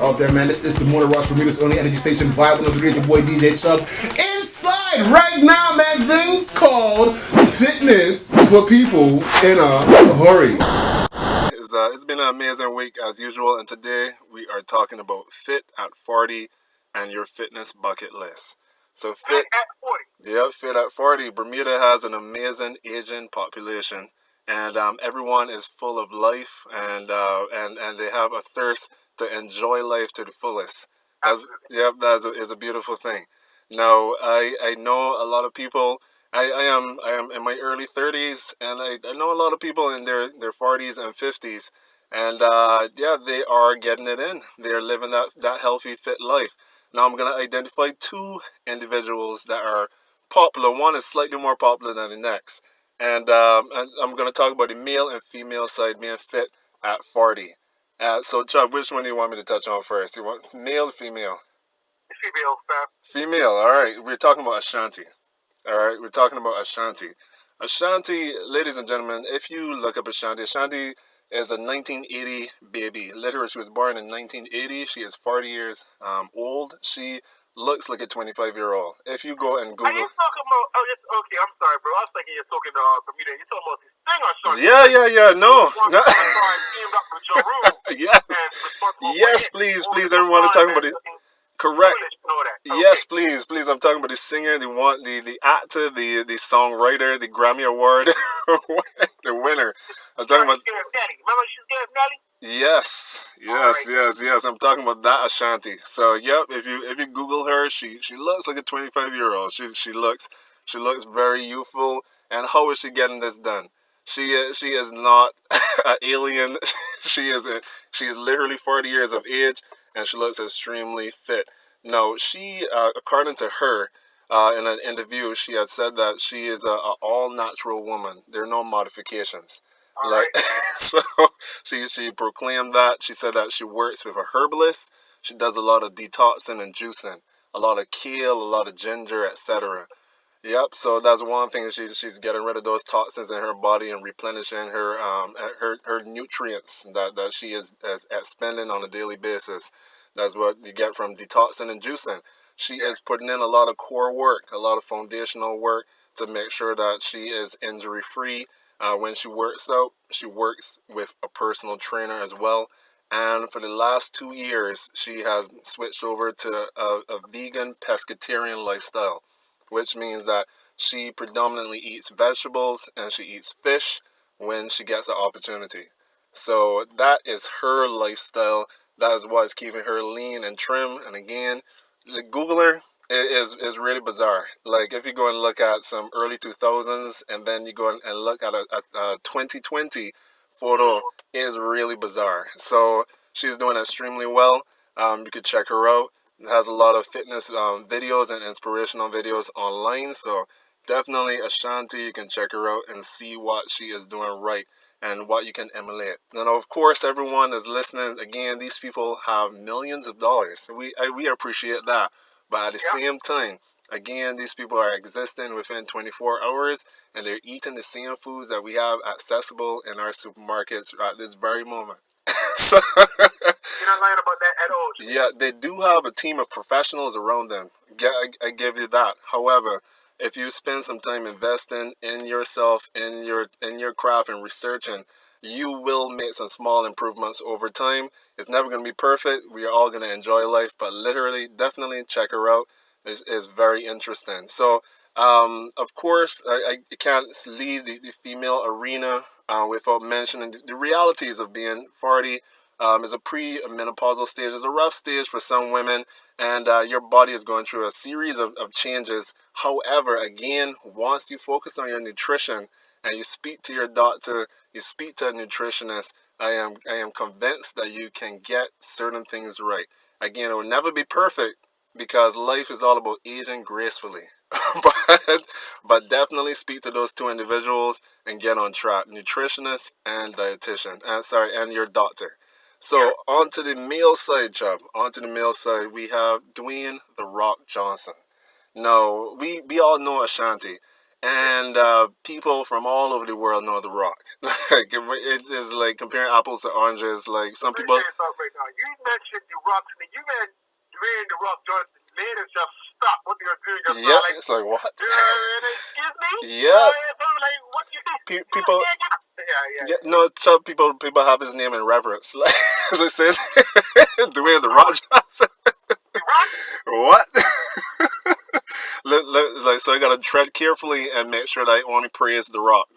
out there, man. This is the Morning Rush Bermuda's only energy station, Bible of the Great, your boy DJ Chubb. Inside right now, man, things called fitness for people in a hurry. It's been an amazing week as usual, and today we are talking about fit at 40 and your fitness bucket list. So fit at 40. Yeah, fit at 40. Bermuda has an amazing aging population, and everyone is full of life, and they have a thirst to enjoy life to the fullest. That is a beautiful thing. Now, I know a lot of people. I am in my early 30s, and I know a lot of people in their 40s and 50s, and they are getting it in. They're living that healthy, fit life. Now I'm going to identify two individuals that are popular. One is slightly more popular than the next, and I'm going to talk about the male and female side being fit at 40. So, Chubb, which one do you want me to touch on first? You want male or female? Female, fam. Female, all right. We're talking about Ashanti. All right, we're talking about Ashanti. Ashanti, ladies and gentlemen, if you look up Ashanti is a 1980 baby. Literally, she was born in 1980. She is 40 years old. She looks like a 25-year-old. If you go and Google... Are you talking about... Oh, okay, I'm sorry, bro. I was thinking you're talking Bermuda. You're talking about this thing Ashanti. Yeah, no. Yes, please, everyone is talking about it. Correct. Yes, please. I'm talking about the singer, the actor, the songwriter, the Grammy Award, the winner. I'm talking about. Remember she's getting Nelly? Yes. I'm talking about that Ashanti. So, yep. If you Google her, she looks like a 25-year-old. She looks very youthful. And how is she getting this done? She is not an alien. She is literally 40 years of age, and she looks extremely fit. Now, she, according to her, in an interview, she had said that she is a all-natural woman. There are no modifications. So she proclaimed that. She said that she works with a herbalist. She does a lot of detoxing and juicing, a lot of kale, a lot of ginger, etc. Yep. So that's one thing. She's getting rid of those toxins in her body and replenishing her nutrients that she is expending on a daily basis. That's what you get from detoxing and juicing. She is putting in a lot of core work, a lot of foundational work to make sure that she is injury free. When she works out, she works with a personal trainer as well. And for the last 2 years, she has switched over to a vegan pescatarian lifestyle, which means that she predominantly eats vegetables and she eats fish when she gets the opportunity. So that is her lifestyle. That is what is keeping her lean and trim. And again, Google her is really bizarre. Like if you go and look at some early 2000s and then you go and look at a 2020 photo, it is really bizarre. So she's doing extremely well. You could check her out. It has a lot of fitness videos and inspirational videos online. So definitely Ashanti, you can check her out and see what she is doing right and what you can emulate. And of course, everyone is listening. Again, these people have millions of dollars. We appreciate that. But at the same time, again, these people are existing within 24 hours and they're eating the same foods that we have accessible in our supermarkets at this very moment. So, you're not lying about that at all. Yeah, they do have a team of professionals around them. I give you that. However, if you spend some time investing in yourself, in your craft and researching, you will make some small improvements over time. It's never going to be perfect. We are all going to enjoy life, but literally, definitely check her out. It's very interesting. So, of course, I can't leave the female arena without mentioning the realities of being 40. Is a pre-menopausal stage. It's a rough stage for some women, and your body is going through a series of changes. However, again, once you focus on your nutrition and you speak to your doctor, you speak to a nutritionist, I am convinced that you can get certain things right. Again, it will never be perfect because life is all about aging gracefully. but definitely speak to those two individuals and get on track. Nutritionist and dietitian. And your doctor. So, on to the male side, Chubb. On to the male side, we have Dwayne "The Rock" Johnson. Now, we all know Ashanti. And people from all over the world know The Rock. Like it is like comparing apples to oranges. Like some people. Right now. You mentioned The Rock to me. You meant Dwayne The Rock Johnson. Later, just stop what you're doing. Yeah, it's like what? Excuse me. Yeah. Like what you think? People. Yeah, no, Chubb, people have his name in reverence. Like, as it says, Dwayne The Rock Johnson. What? Like, so I gotta tread carefully and make sure that I only praise The Rock.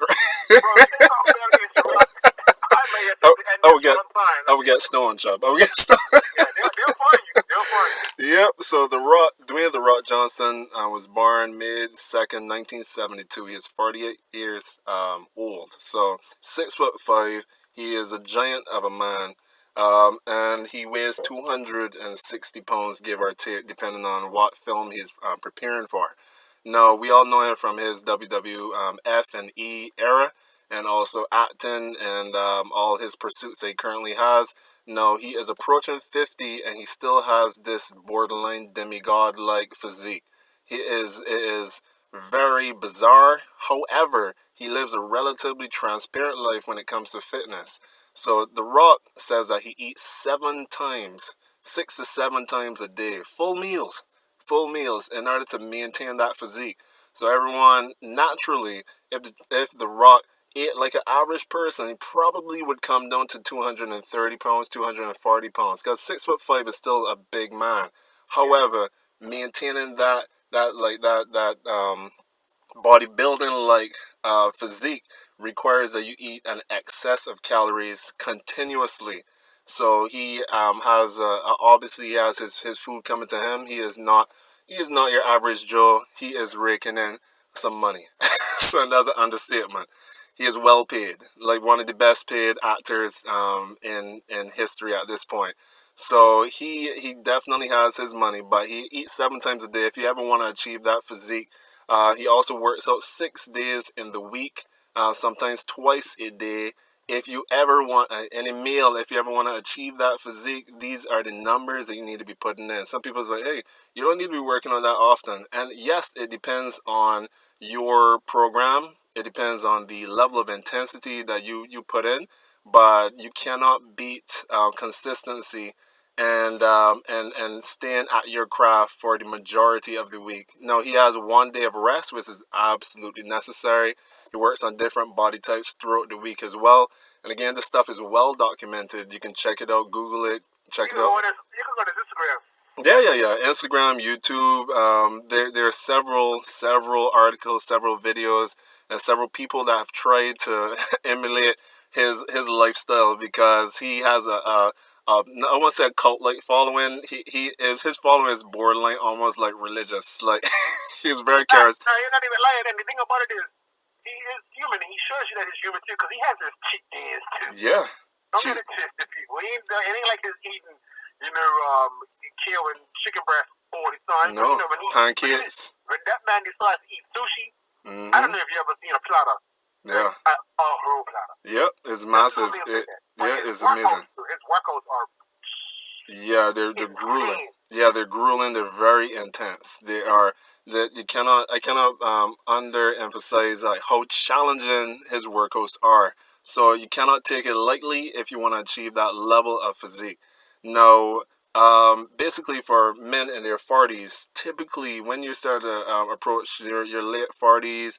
I would get stoned, Chubb. I would get stoned. They'll find you. Yep. So Dwayne The Rock Johnson was born May 2nd, 1972. He is 48 years old. So 6'5". He is a giant of a man. And he weighs 260 pounds, give or take, depending on what film he's preparing for. Now, we all know him from his WWF and E era, and also acting and all his pursuits that he currently has. No, he is approaching 50, and he still has this borderline demigod-like physique. It is very bizarre. However, he lives a relatively transparent life when it comes to fitness. So The Rock says that he eats 6 to 7 times a day, full meals, in order to maintain that physique. So everyone, naturally, if The Rock ate like an average person, he probably would come down to 230 pounds, 240 pounds, because 6'5" is still a big man. However, maintaining that bodybuilding like physique requires that you eat an excess of calories continuously. So he has obviously he has his food coming to him. He is not your average Joe. He is raking in some money. So that's an understatement. He is well paid, like one of the best paid actors in history at this point. So he definitely has his money, but he eats 7 times a day. If you ever want to achieve that physique, he also works out 6 days in the week, sometimes twice a day. If you ever want any meal, if you ever want to achieve that physique, these are the numbers that you need to be putting in. Some people say, hey, you don't need to be working on that often. And yes, it depends on your program. It depends on the level of intensity that you put in. But you cannot beat consistency and staying at your craft for the majority of the week. Now, he has 1 day of rest, which is absolutely necessary. He works on different body types throughout the week as well. And again, this stuff is well documented. You can check it out, Google it, check it out. You can go to Instagram. Yeah. Instagram, YouTube. There are several articles, several videos, and several people that have tried to emulate his lifestyle, because he has I won't say a cult-like following. His following is borderline almost like religious. Like he's very charismatic. No, you're not even lying. And the thing about it is, he is human. He shows you that he's human too, because he has his cheat days too. Yeah. Don't get it twisted, people. It ain't like he's eating, kale and chicken breast all the time. No, pancakes. When that man decides to eat sushi, I don't know if you ever seen a platter. Yeah. A whole platter. Yep, it's massive. It's amazing. His workouts are. Yeah, they're grueling. Yeah, they're grueling. They're very intense. They are. I cannot underemphasize like how challenging his workouts are. So you cannot take it lightly if you want to achieve that level of physique. Now, basically for men in their 40s, typically when you start to approach your late 30s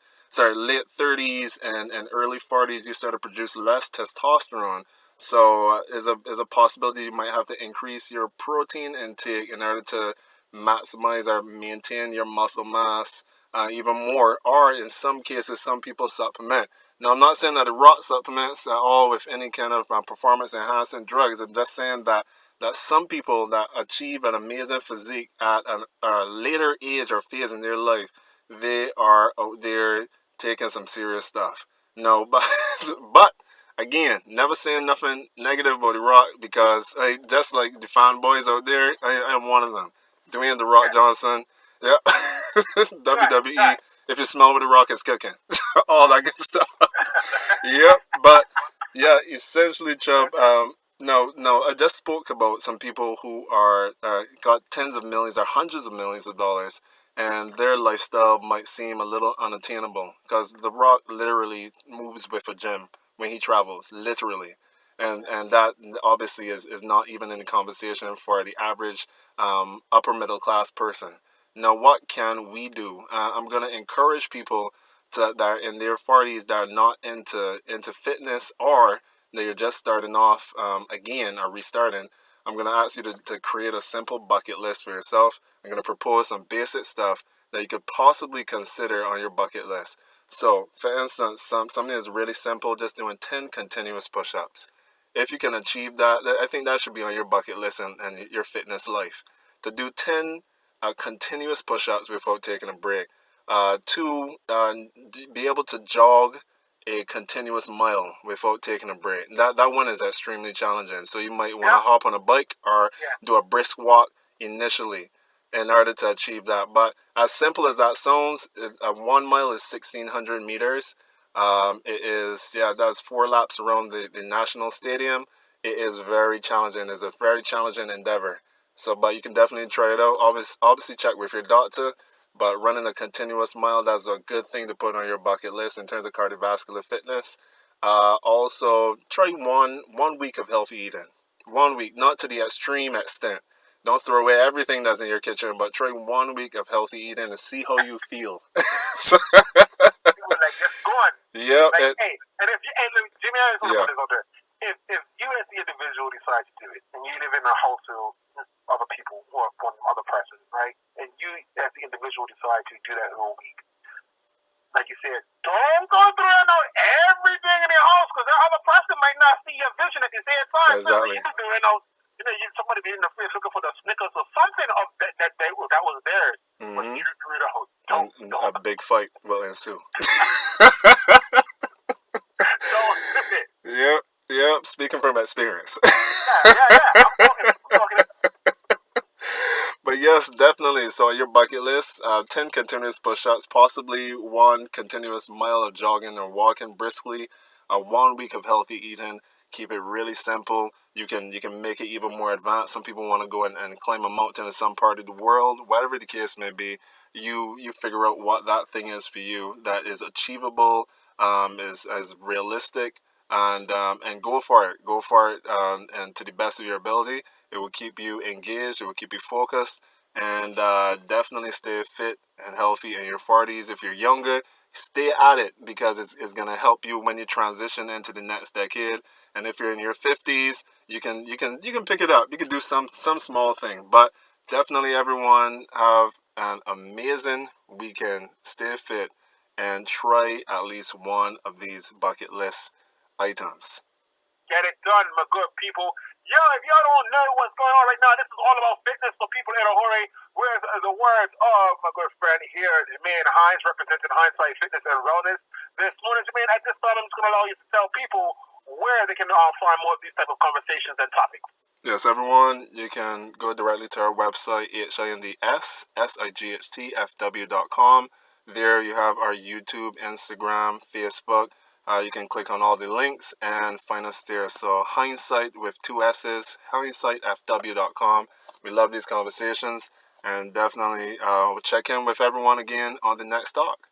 and early 40s, you start to produce less testosterone. So there's a possibility you might have to increase your protein intake in order to maximize or maintain your muscle mass even more. Or in some cases, some people supplement. Now, I'm not saying that The Rock supplements at all with any kind of performance enhancing drugs. I'm just saying that some people that achieve an amazing physique at a later age or phase in their life, they are out there taking some serious stuff. No, but again, never saying nothing negative about The Rock, because just like the fanboys out there, I am one of them. Dwayne The Rock Johnson, yeah, WWE. If you smell what The Rock is cooking, all that good stuff. Yep, but yeah, essentially, Chubb. No, I just spoke about some people who are got tens of millions or hundreds of millions of dollars, and their lifestyle might seem a little unattainable because The Rock literally moves with a gym when he travels, literally. And that obviously is not even in the conversation for the average upper middle class person. Now, what can we do? I'm going to encourage people that are in their 40s that are not into fitness, or they're just starting off again or restarting. I'm going to ask you to create a simple bucket list for yourself. I'm going to propose some basic stuff that you could possibly consider on your bucket list. So, for instance, something that's really simple, just doing 10 continuous push-ups. If you can achieve that, I think that should be on your bucket list and your fitness life. To do 10 continuous push-ups without taking a break. To be able to jog a continuous mile without taking a break. That one is extremely challenging. So you might want to hop on a bike or do a brisk walk initially in order to achieve that. But as simple as that sounds, 1 mile is 1,600 meters. It is, that's 4 laps around the national stadium. It is very challenging. It's a very challenging endeavor. So, but you can definitely try it out. Obviously check with your doctor. But running a continuous mile, that's a good thing to put on your bucket list in terms of cardiovascular fitness. Also, try one week of healthy eating. 1 week, not to the extreme extent. Don't throw away everything that's in your kitchen, but try 1 week of healthy eating and see how you feel. You were like, just go on. Yep. Like, and if you, Jimmy, I just want to put this out there. If you as the individual decide to do it, and you live in a household with other people or one other person, right? And you as the individual decide to do that whole week, like you said, don't go through and know everything in your house because that other person might not see your vision at the same time. Exactly. So somebody be in the fridge looking for the Snickers or something of that was theirs. Mm-hmm. But you threw the house. Don't. A big fight will ensue. Don't flip it. Yep. Speaking from experience. Yeah. I'm talking. But yes, definitely. So on your bucket list, 10 continuous push-ups, possibly 1 continuous mile of jogging or walking briskly, 1 week of healthy eating. Keep it really simple. You can make it even more advanced. Some people want to go and climb a mountain in some part of the world. Whatever the case may be, you figure out what that thing is for you that is achievable, is realistic, and go for it. Go for it, and to the best of your ability. It will keep you engaged. It will keep you focused, and definitely stay fit and healthy in your 40s. If you're younger, stay at it because it's going to help you when you transition into the next decade. And if you're in your 50s, you can pick it up. You can do some small thing, but definitely everyone have an amazing weekend. Stay fit and try at least one of these bucket list items. Get it done, my good people. Yo, if y'all don't know what's going on right now, this is all about fitness for people in a hurry. Where's the words of my good friend here, Jermain Hinds, representing Hindsight Fitness and Wellness. This morning, Jermain, at this time, I'm just going to allow you to tell people where they can find more of these type of conversations and topics. Yes, everyone, you can go directly to our website, hindssightfw.com. There you have our YouTube, Instagram, Facebook. You can click on all the links and find us there. So Hindsight with 2 S's, hindssightfw.com. We love these conversations, and definitely we'll check in with everyone again on the next talk.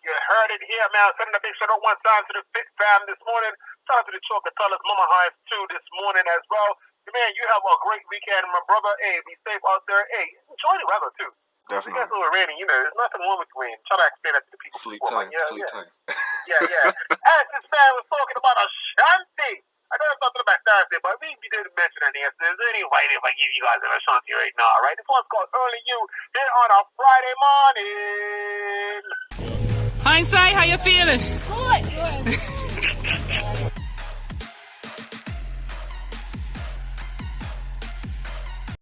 You heard it here, man. Sending a big shout out one time to the Fit Fam this morning. Shout out to the Chocolatellas, Mama Hinds too this morning as well. Man, you have a great weekend, my brother. Hey, be safe out there. Hey, enjoy the weather too. Definitely. It's a little rainy, there's nothing wrong with rain. Try to explain that to the people. Sleep time. Yeah. As this man was talking about Ashanti. I know it's talking about Thursday, but we didn't mention any answers. Is there any right if I give you guys an Ashanti right now, right? This one's called Early You here on a Friday morning. Hindsight, how you feeling? Good.